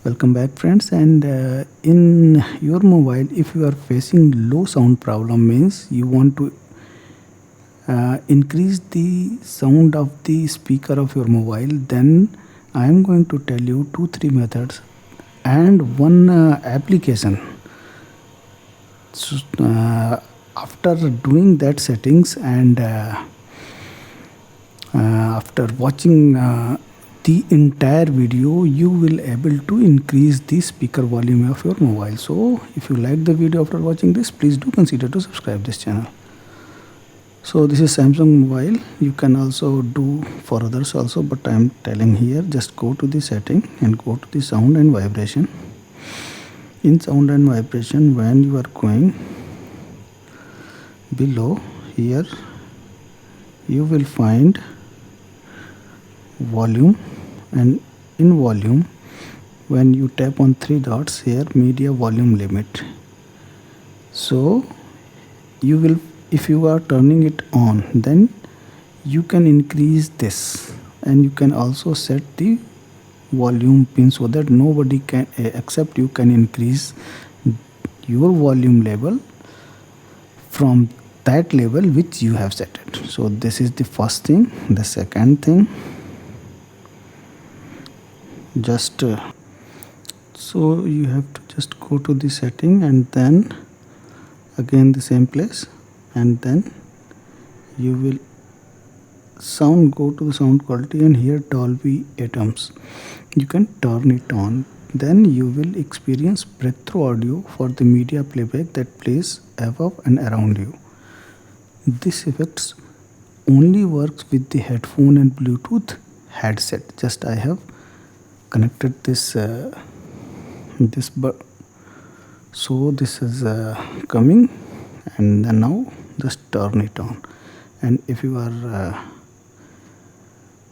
Welcome back, friends. And in your mobile, if you are facing low sound problem, means you want to increase the sound of the speaker of your mobile, then I am going to tell you 2 3 methods and one application. So, after doing that settings and after watching the entire video, you will able to increase the speaker volume of your mobile. So if you like the video after watching this, please do consider to subscribe this channel. So this is Samsung mobile. You can also do for others also, but I am telling here, just go to the setting and go to the sound and vibration. In sound and vibration, when you are going below here, you will find volume, and in volume, when you tap on 3 dots here, media volume limit. So you will, if you are turning it on, then you can increase this, and you can also set the volume pin so that nobody can except you can increase your volume level from that level which you have set it. So this is the first thing. The second thing, just so you have to just go to the setting and then again the same place, and then you will sound, go to the sound quality, and here Dolby Atoms, you can turn it on. Then you will experience breakthrough audio for the media playback that plays above and around you. This effects only works with the headphone and Bluetooth headset. Just I have connected this so this is coming, and then now just turn it on. And if you are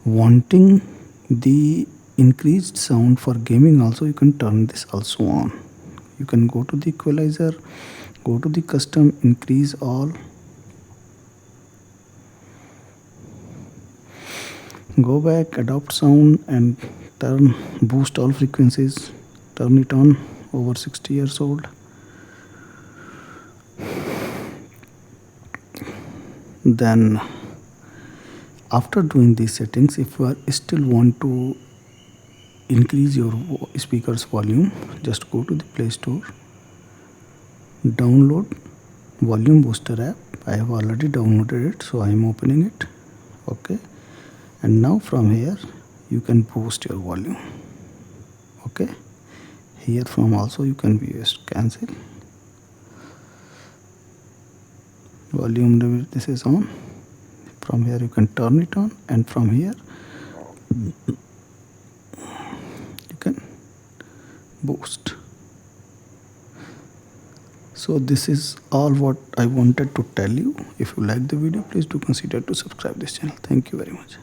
wanting the increased sound for gaming also, you can turn this also on. You can go to the equalizer, go to the custom, increase all, go back, adopt sound, and turn boost all frequencies, turn it on over 60 years old. Then after doing these settings, if you are still want to increase your speakers volume, just go to the Play Store, download volume booster app. I have already downloaded it, so I am opening it. Okay, and now from here you can boost your volume. Okay, here from also you can use cancel volume limit. This is on. From here you can turn it on, and from here you can boost. So this is all what I wanted to tell you. If you like the video, please do consider to subscribe this channel. Thank you very much.